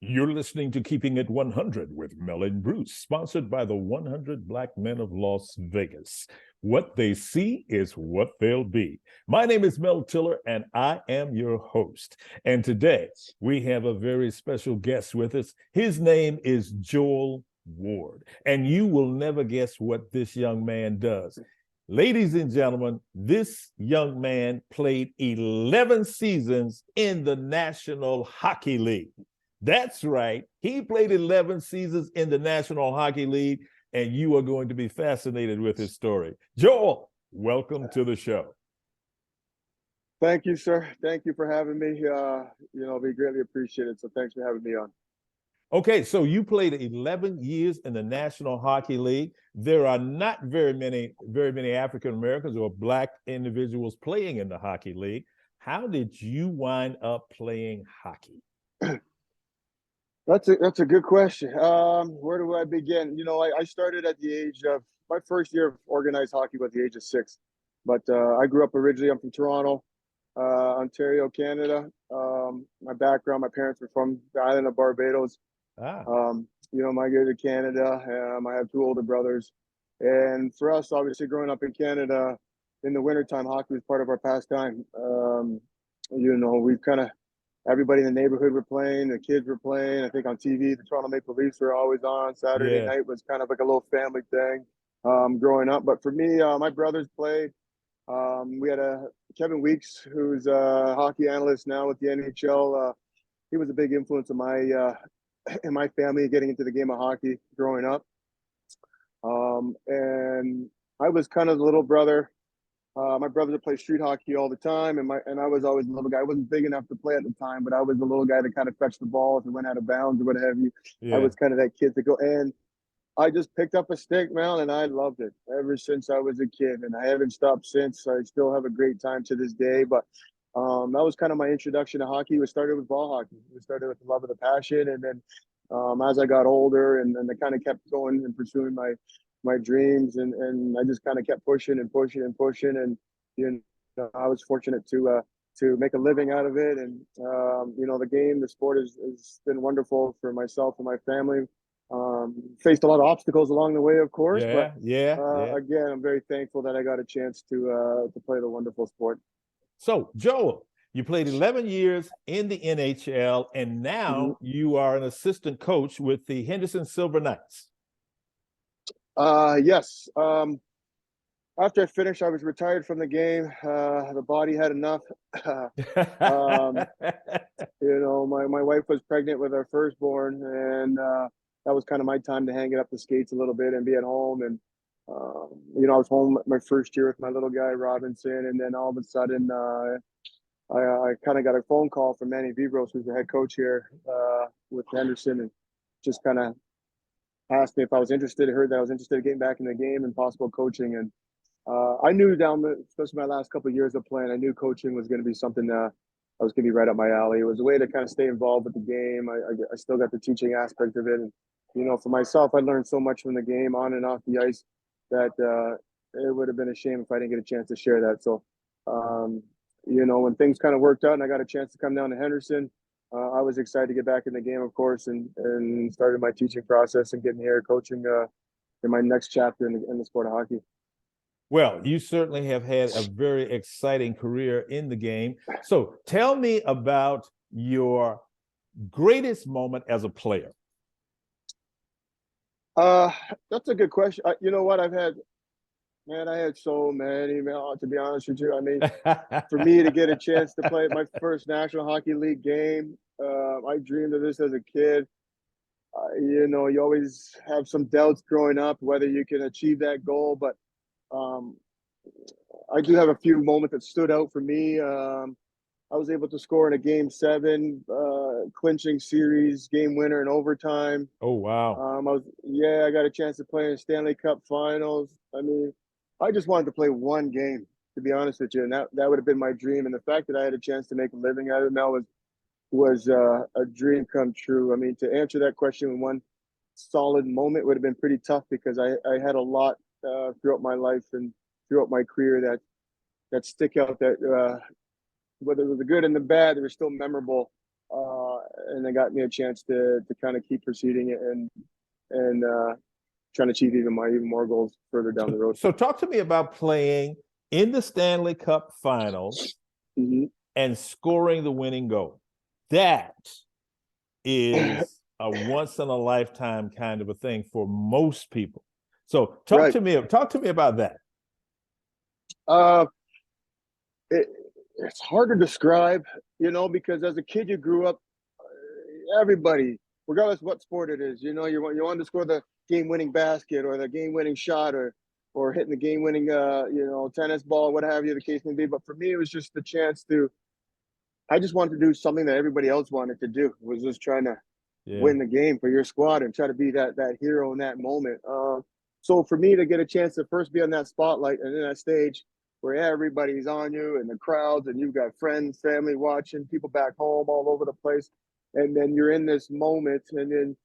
You're listening to Keeping It 100 with Mel and Bruce, sponsored by the 100 Black Men of Las Vegas. What they see is what they'll be. My name is Mel Tiller, and I am your host. And today, we have a very special guest with us. His name is Joel Ward, and you will never guess what this young man does. Ladies and gentlemen, this young man played 11 seasons in the National Hockey League. That's right. He played 11 seasons in the National Hockey League, and you are going to be fascinated with his story. Joel, welcome to the show. Thank you, sir. Thank you for having me. We greatly appreciate it. So thanks for having me on. Okay, so you played 11 years in the National Hockey League. There are not very many African Americans or Black individuals playing in the hockey league. How did you wind up playing hockey? That's a good question. Where do I begin? I started at the age of my first year of organized hockey was the age of 6. But I grew up originally. I'm from Toronto, Ontario, Canada. My background, my parents were from the island of Barbados. Migrated to Canada. I have 2 older brothers. And for us, obviously, growing up in Canada, in the wintertime, hockey was part of our pastime. We've kind of, everybody in the neighborhood were playing, the kids were playing. I think on TV, the Toronto Maple Leafs were always on. Saturday night was kind of like a little family thing growing up. But for me, my brothers played. We had Kevin Weeks, who's a hockey analyst now with the NHL. He was a big influence in my family getting into the game of hockey growing up. And I was kind of the little brother. My brother would play street hockey all the time, and I was always the little guy. I wasn't big enough to play at the time, but I was the little guy that kind of fetched the ball if it went out of bounds or what have you. I was kind of that kid to go. And I just picked up a stick, Mel, and I loved it ever since I was a kid, and I haven't stopped since. I still have a great time to this day. But that was kind of my introduction to hockey. We started with ball hockey. We started with the love of the passion, and then as I got older, and I kind of kept going and pursuing my dreams, and I just kind of kept pushing and pushing and pushing, and I was fortunate to make a living out of it. And the sport has been wonderful for myself and my family. Faced a lot of obstacles along the way, of course. Again, I'm very thankful that I got a chance to play the wonderful sport. So, Joel, you played 11 years in the NHL, and now you are an assistant coach with the Henderson Silver Knights. Yes. After I finished, I was retired from the game. The body had enough. My wife was pregnant with our firstborn, and that was kind of my time to hang it up the skates a little bit and be at home. And I was home my first year with my little guy Robinson, and then all of a sudden, I kind of got a phone call from Manny Vivros, who's the head coach here with Henderson, and just kind of asked me if I was interested. I heard that I was interested in getting back in the game and possible coaching. And I knew especially my last couple of years of playing, I knew coaching was going to be something that I was going to be right up my alley. It was a way to kind of stay involved with the game. I still got the teaching aspect of it. And, for myself, I learned so much from the game on and off the ice that it would have been a shame if I didn't get a chance to share that. So, when things kind of worked out and I got a chance to come down to Henderson, I was excited to get back in the game, of course, and started my teaching process and getting here coaching in my next chapter in the sport of hockey. Well, you certainly have had a very exciting career in the game. So tell me about your greatest moment as a player. That's a good question. You know what? I had so many, to be honest with you. I mean, for me to get a chance to play my first National Hockey League game, I dreamed of this as a kid. You always have some doubts growing up whether you can achieve that goal, but I do have a few moments that stood out for me. I was able to score in a Game 7, clinching series game winner in overtime. Oh, wow. I got a chance to play in Stanley Cup Finals. I mean, I just wanted to play one game, to be honest with you, and that would have been my dream. And the fact that I had a chance to make a living out of it now was a dream come true. I mean, to answer that question in one solid moment would have been pretty tough, because I had a lot throughout my life and throughout my career that stick out, that whether it was the good and the bad, they were still memorable. and it got me a chance to kind of keep proceeding and trying to achieve even more goals further down the road. So talk to me about playing in the Stanley Cup Finals and scoring the winning goal. That is a once in a lifetime kind of a thing for most people. So talk to me about that. It's hard to describe, because as a kid you grew up, everybody, regardless of what sport it is, you want to score the game-winning basket or the game-winning shot or hitting the game-winning tennis ball, what have you the case may be. But for me, it was just the chance I just wanted to do something that everybody else wanted to do. It was just trying to win the game for your squad and try to be that hero in that moment. So for me to get a chance to first be on that spotlight and in that stage where everybody's on you and the crowds and you've got friends, family watching, people back home all over the place, and then you're in this moment and then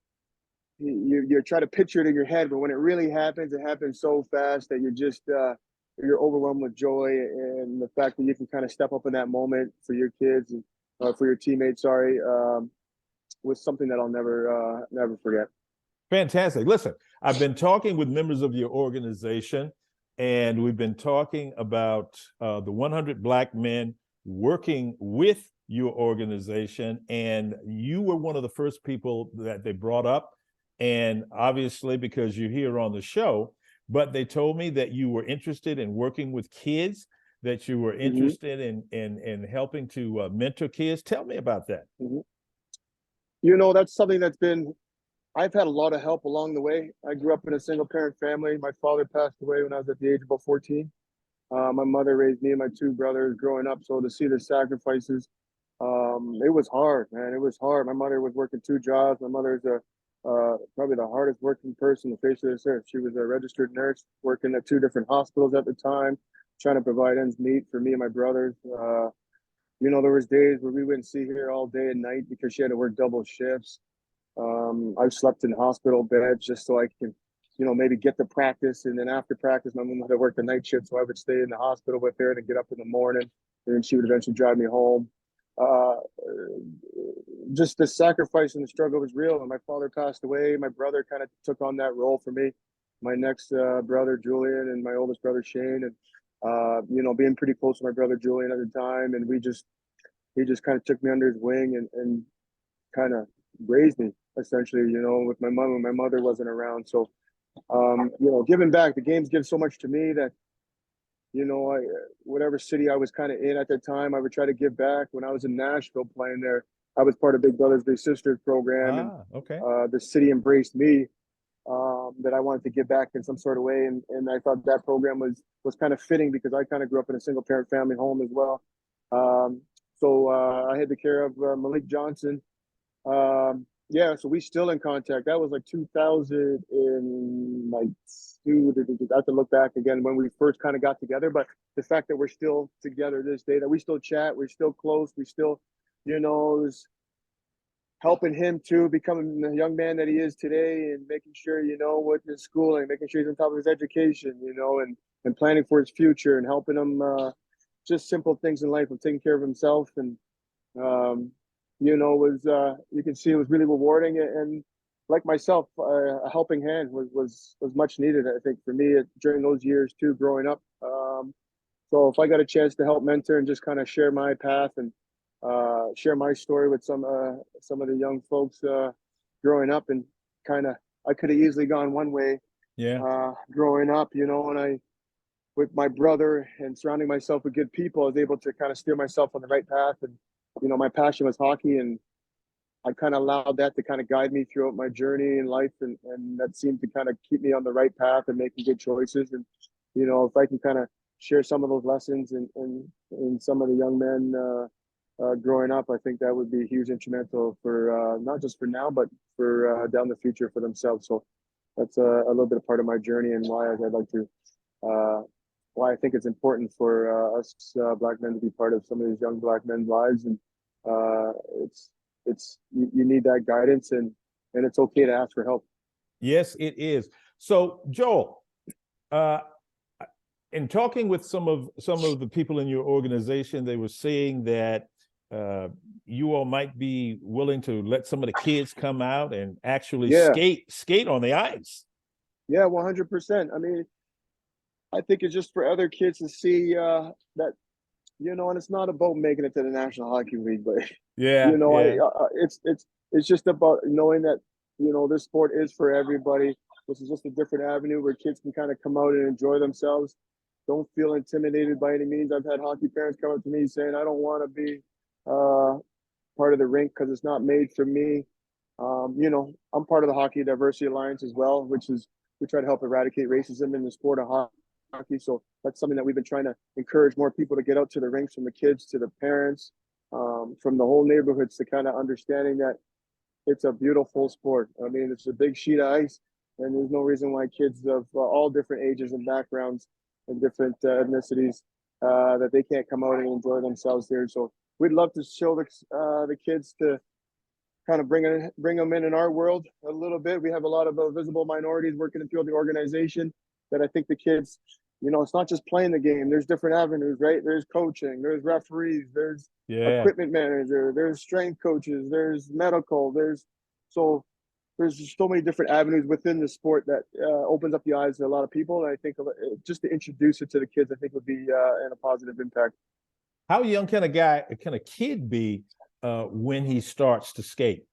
you try to picture it in your head, but when it really happens, it happens so fast that you're overwhelmed with joy, and the fact that you can kind of step up in that moment for your kids and for your teammates, was something that I'll never forget. Fantastic. Listen, I've been talking with members of your organization, and we've been talking about the 100 Black men working with your organization, and you were one of the first people that they brought up. And obviously, because you're here on the show, but they told me that you were interested in working with kids, that you were interested in helping to mentor kids. Tell me about that. That's something I've had a lot of help along the way. I grew up in a single parent family. My father passed away when I was at the age of about 14. My mother raised me and my two brothers growing up. So to see the sacrifices, it was hard, man. It was hard. My mother was working 2 jobs. My mother is probably the hardest working person on the face of this earth. She was a registered nurse working at 2 different hospitals at the time, trying to provide ends meet for me and my brothers. There was days where we wouldn't see her all day and night because she had to work double shifts. I've slept in hospital beds just so I can, maybe get to practice. And then after practice, my mom had to work the night shift, so I would stay in the hospital with her and get up in the morning. And then she would eventually drive me home. Just the sacrifice and the struggle was real. When my father passed away, my brother kind of took on that role for me. My next brother, Julian, and my oldest brother, Shane. And, being pretty close to my brother, Julian, at the time. And he just kind of took me under his wing and kind of raised me, essentially, with my mom when my mother wasn't around. So, giving back, the games give so much to me that, whatever city I was kind of in at the time, I would try to give back. When I was in Nashville playing there, I was part of Big Brothers Big Sisters program. The city embraced me, that I wanted to give back in some sort of way. And I thought that program was kind of fitting because I kind of grew up in a single parent family home as well. So I had the care of Malik Johnson. So we still in contact. That was like 2000 and like I have to look back again when we first kind of got together. But the fact that we're still together this day, that we still chat, we're still close, we still, is helping him to become the young man that he is today, and making sure, with his schooling, making sure he's on top of his education, and planning for his future, and helping him just simple things in life of taking care of himself. And you can see it was really rewarding, and like myself, a helping hand was much needed, I think, for me during those years too, growing up. So if I got a chance to help mentor and just kind of share my path and share my story with some of the young folks growing up, and kind of, I could have easily gone one way. Growing up, and with my brother and surrounding myself with good people, I was able to kind of steer myself on the right path. And my passion was hockey, and I kind of allowed that to kind of guide me throughout my journey in life, and that seemed to kind of keep me on the right path and making good choices. And if I can kind of share some of those lessons in some of the young men growing up, I think that would be huge instrumental for not just for now, but for down the future for themselves. So that's a little bit of part of my journey, and why I'd like to why I think it's important for us Black men to be part of some of these young Black men's lives. And you need that guidance, and it's okay to ask for help. Yes, it is. So Joel, in talking with some of the people in your organization, they were saying that you all might be willing to let some of the kids come out and actually Yeah, skate on the ice. yeah, 100%. I mean, I think it's just for other kids to see that, and it's not about making it to the National Hockey League, but Yeah, I yeah, it's just about knowing that this sport is for everybody. This is just a different avenue where kids can kind of come out and enjoy themselves. Don't feel intimidated by any means. I've had hockey parents come up to me saying, "I don't want to be uh, part of the rink because it's not made for me." I'm part of the Hockey Diversity Alliance as well, which is we try to help eradicate racism in the sport of hockey. So that's something that we've been trying to encourage more people to get out to the rinks, from the kids to the parents, from the whole neighborhoods, to kind of understanding that it's a beautiful sport. I mean, it's a big sheet of ice, and there's no reason why kids of all different ages and backgrounds and different ethnicities that they can't come out and enjoy themselves here. So we'd love to show the kids to kind of bring them in our world a little bit. We have a lot of visible minorities working through the organization that I think the kids, it's not just playing the game. There's different avenues, right? There's coaching, there's referees, there's yeah. equipment manager, there's strength coaches, there's medical, there's just so many different avenues within the sport that opens up the eyes to a lot of people. And I think just to introduce it to the kids, I think would be a positive impact. How young can a kid be when he starts to skate?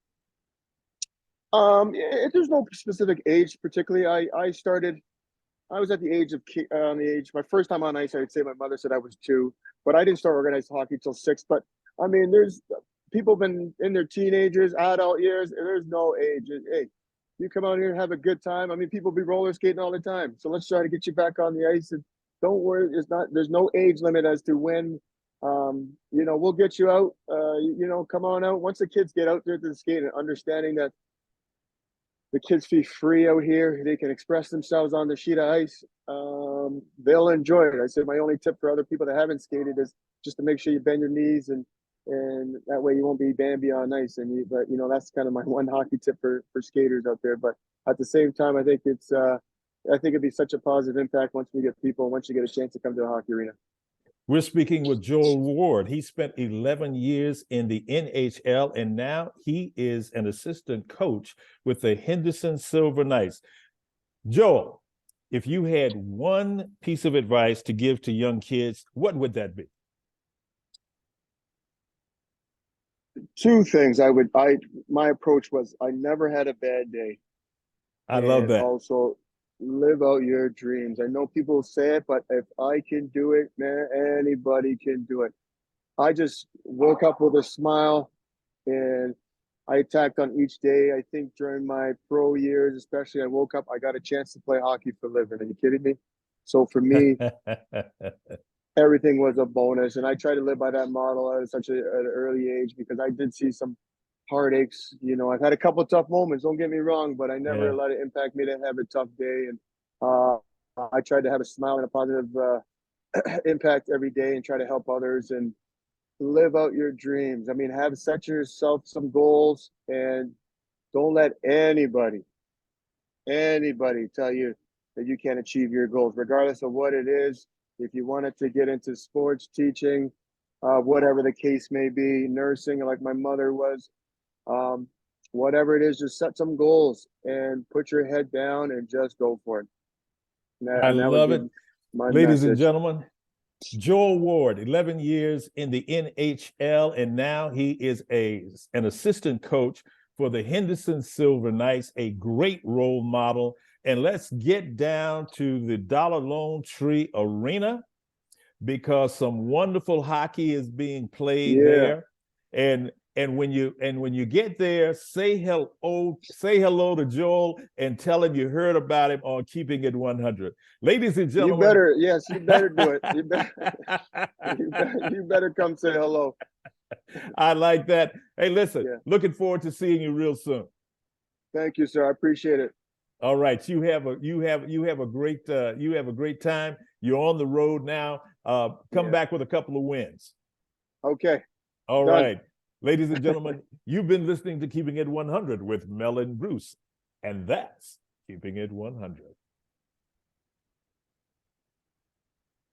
There's no specific age particularly. I was at the age of my first time on ice. I'd say my mother said I was 2, but I didn't start organized hockey till 6. But I mean, there's people been in their teenagers, adult years. There's no age. Hey, you come out here and have a good time. I mean, people be roller skating all the time. So let's try to get you back on the ice. And don't worry, there's no age limit as to when. We'll get you out. Come on out. Once the kids get out there to the skate and understanding that the kids feel free out here. They can express themselves on the sheet of ice. They'll enjoy it. I said my only tip for other people that haven't skated is just to make sure you bend your knees, and that way you won't be Bambi on ice. But that's kind of my one hockey tip for skaters out there. But at the same time, I think it'd be such a positive impact once you get a chance to come to a hockey arena. We're speaking with Joel Ward. He spent 11 years in the NHL, and now he is an assistant coach with the Henderson Silver Knights. Joel, if you had one piece of advice to give to young kids, what would that be? 2 things. My approach was I never had a bad day. I love that. Also, live out your dreams. I know people say it, but if I can do it, man, anybody can do it. I just woke up with a smile, and I attacked on each day. I think during my pro years, especially, I woke up, I got a chance to play hockey for a living. Are you kidding me? So for me, everything was a bonus. And I try to live by that model at such an early age, because I did see some heartaches. I've had a couple of tough moments, don't get me wrong, but I never let it impact me to have a tough day. And I tried to have a smile and a positive impact every day, and try to help others and live out your dreams. I mean, set yourself some goals, and don't let anybody tell you that you can't achieve your goals, regardless of what it is. If you wanted to get into sports, teaching, whatever the case may be, nursing, like my mother was, whatever it is, just set some goals and put your head down and just go for it. I love it. Ladies and message. gentlemen, Joel Ward, 11 years in the NHL, and now he is an assistant coach for the Henderson Silver Knights, a great role model. And let's get down to the Dollar Lone Tree Arena, because some wonderful hockey is being played there. And when you get there, say hello to Joel and tell him you heard about him on Keeping It 100. Ladies and gentlemen, you better do it. You better come say hello. I like that. Hey, listen, looking forward to seeing you real soon. Thank you, sir. I appreciate it. All right, you have a great time. You're on the road now. Come back with a couple of wins. Okay. All right. Ladies and gentlemen, you've been listening to Keeping It 100 with Mel and Bruce, and that's Keeping It 100.